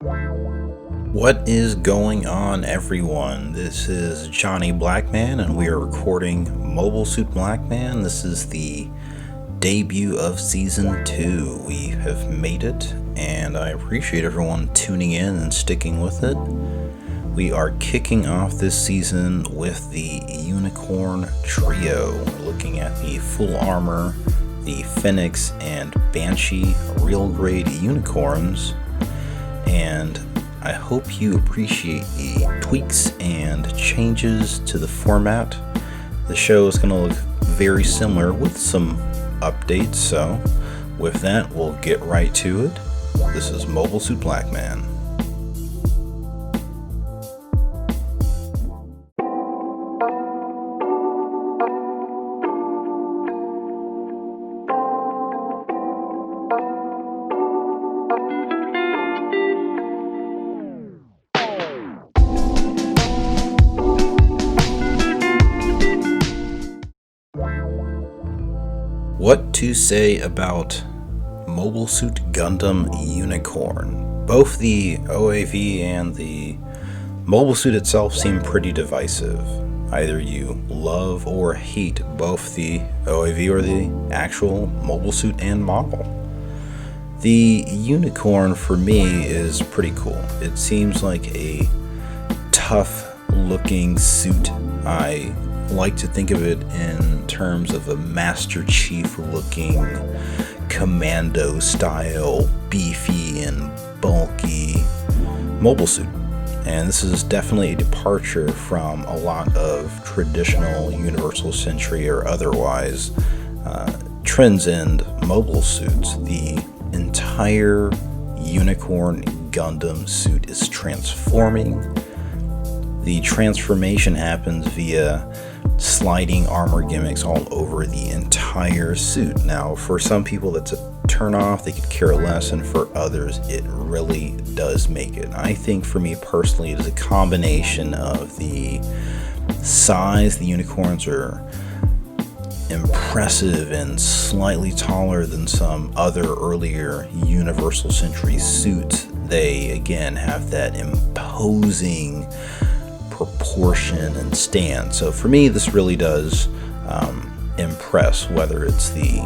What is going on, everyone? This is Johnny Blackman, and we are recording Mobile Suit Blackman. This is the debut of Season 2. We have made it, and I appreciate everyone tuning in and sticking with it. We are kicking off this season with the Unicorn Trio. We're looking at the full armor, the Phenex and Banshee real grade unicorns, and I hope you appreciate the tweaks and changes to the format. The show is going to look very similar with some updates, so with that, we'll get right to it. This is Mobile Suit Blackman. What to say about Mobile Suit Gundam Unicorn? Both the OAV and the Mobile Suit itself seem pretty divisive. Either you love or hate both the OAV or the actual Mobile Suit and model. The Unicorn for me is pretty cool. It seems like a tough looking suit. I like to think of it in terms of a Master Chief looking commando style, beefy and bulky mobile suit. And this is definitely a departure from a lot of traditional Universal Century or otherwise trends in mobile suits. The entire Unicorn Gundam suit is transforming. The transformation happens via sliding armor gimmicks all over the entire suit. Now, for some people that's a turn off, they could care less, and for others it really does make it. I think for me personally, it is a combination of the size. The unicorns are impressive and slightly taller than some other earlier Universal Century suits. They again have that imposing proportion and stand. So for me, this really does impress, whether it's the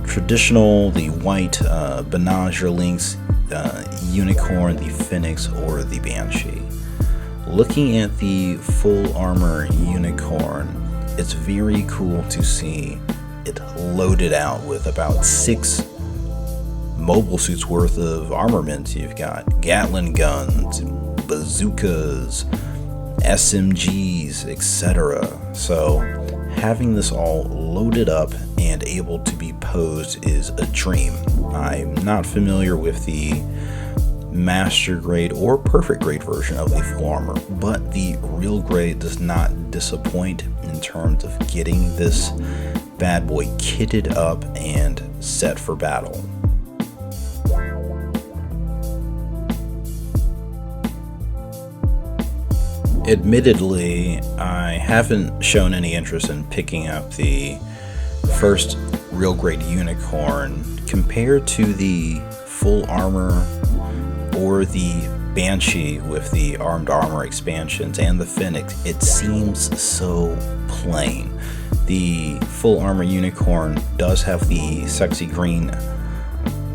traditional, the white Banshee Lynx unicorn, the Phenex, or the Banshee. Looking at the full armor unicorn, it's very cool to see it loaded out with about 6 mobile suits worth of armament. You've got Gatling guns, bazookas, SMGs, etc. So having this all loaded up and able to be posed is a dream. I'm not familiar with the master grade or perfect grade version of the full armor, but the real grade does not disappoint in terms of getting this bad boy kitted up and set for battle. Admittedly, I haven't shown any interest in picking up the first real grade unicorn. Compared to the full armor or the Banshee with the armed armor expansions and the Phenex, it seems so plain. The full armor unicorn does have the sexy green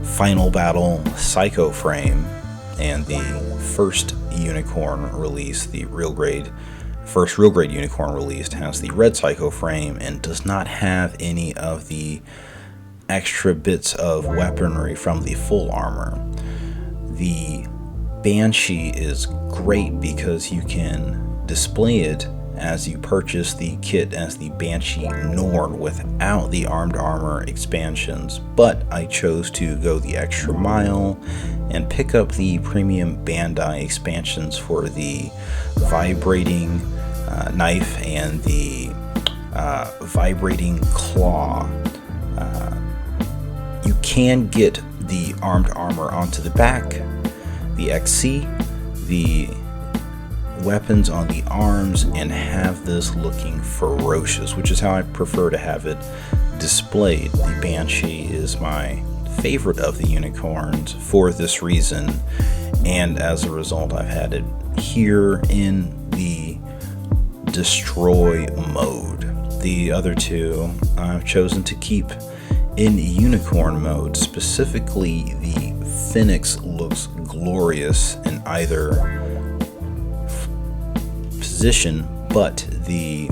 final battle psycho frame, and the first unicorn release, the first real grade unicorn released, has the red psycho frame and does not have any of the extra bits of weaponry from the full armor. The Banshee is great because you can display it as you purchase the kit as the Banshee Norn without the armed armor expansions, but I chose to go the extra mile and pick up the Premium Bandai expansions for the vibrating knife and the vibrating claw. You can get the armed armor onto the back, the XC, the weapons on the arms, and have this looking ferocious, which is how I prefer to have it displayed. The Banshee is my favorite of the unicorns for this reason, and as a result I've had it here in the destroy mode. The other two I've chosen to keep in unicorn mode. Specifically, the Phenex looks glorious in either position, but the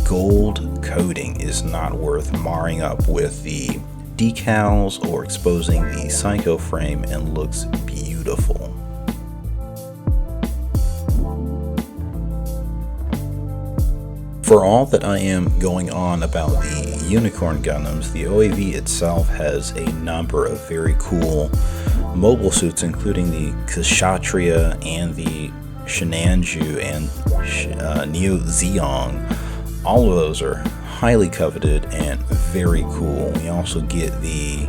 gold coating is not worth marring up with the decals or exposing the psycho frame, and looks beautiful. For all that I am going on about the Unicorn Gundams, the OAV itself has a number of very cool mobile suits, including the Kshatriya and the Shinanju and Neo Zeong. All of those are highly coveted and very cool. We also get the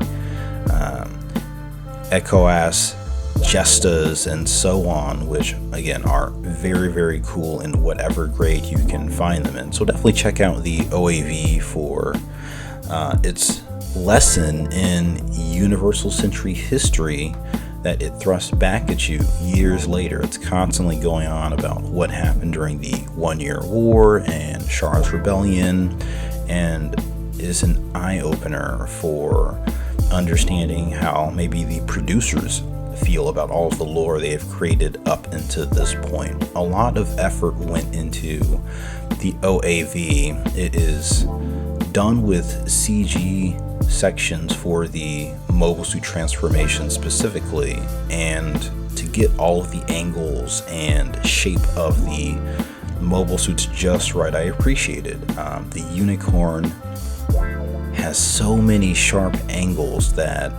Ekoas, Jestas, and so on, which again are very cool in whatever grade you can find them in. So definitely check out the OAV for its lesson in Universal Century history that it thrusts back at you years later. It's constantly going on about what happened during the 1 Year War and Char's Rebellion, and is an eye-opener for understanding how maybe the producers feel about all of the lore they have created up until this point. A lot of effort went into the OAV. It is done with CG sections for the mobile suit transformation specifically, and to get all of the angles and shape of the mobile suits just right, I appreciate it. The Unicorn has so many sharp angles that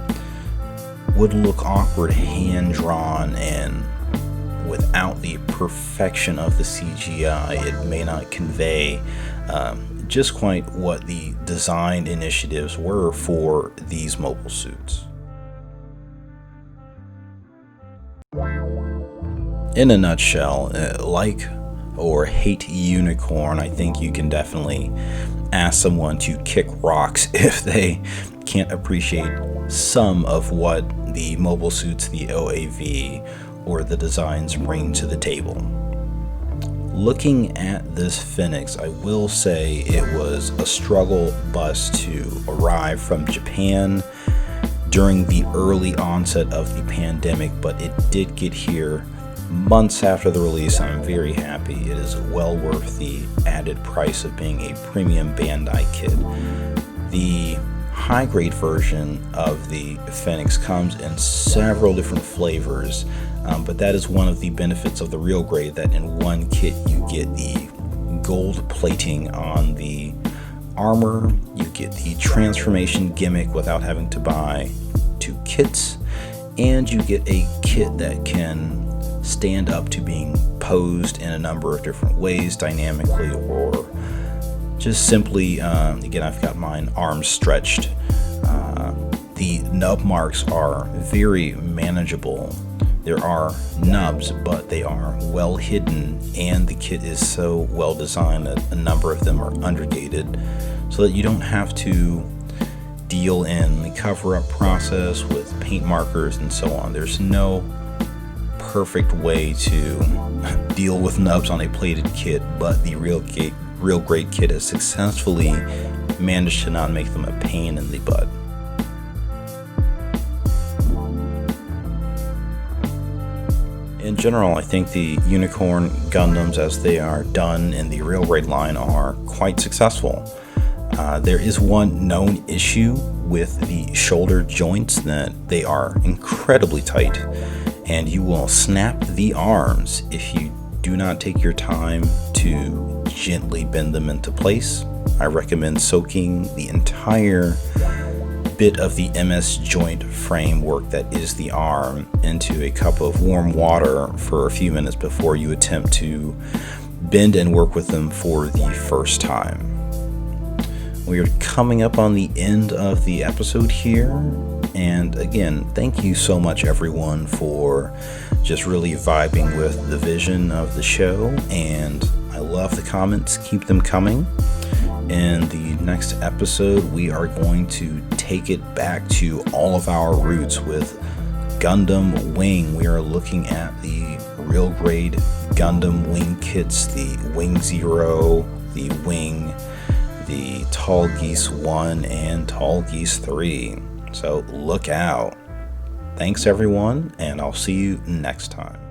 would look awkward hand-drawn, and without the perfection of the CGI, it may not convey just quite what the design initiatives were for these mobile suits. In a nutshell, like or hate Unicorn, I think you can definitely ask someone to kick rocks if they can't appreciate some of what the mobile suits, the OAV, or the designs bring to the table. Looking at this Phenex, I will say it was a struggle bus to arrive from Japan during the early onset of the pandemic, but it did get here months after the release. I'm very happy. It is well worth the added price of being a Premium Bandai kit. The high-grade version of the Phenex comes in several different flavors, but that is one of the benefits of the real grade, that in one kit you get the gold plating on the armor, you get the transformation gimmick without having to buy two kits, and you get a kit that can stand up to being posed in a number of different ways, dynamically or just simply, again, I've got mine arms stretched. The nub marks are very manageable. There are nubs, but they are well hidden, and the kit is so well designed that a number of them are undergated, so that you don't have to deal in the cover-up process with paint markers and so on. There's no perfect way to deal with nubs on a plated kit, but the real great kit has successfully managed to not make them a pain in the butt. In general, I think the Unicorn Gundams, as they are done in the Railroad line, are quite successful. There is one known issue with the shoulder joints, that they are incredibly tight, and you will snap the arms if you do not take your time to gently bend them into place. I recommend soaking the entire bit of the MS joint framework that is the arm into a cup of warm water for a few minutes before you attempt to bend and work with them for the first time. We are coming up on the end of the episode here, and again, thank you so much everyone for just really vibing with the vision of the show, and I love the comments. Keep them coming. In the next episode, we are going to take take it back to all of our roots with Gundam Wing. We are looking at the real grade Gundam Wing kits, the Wing Zero, the Wing, the Tall Geese 1, and Tall Geese 3. So look out. Thanks everyone, and I'll see you next time.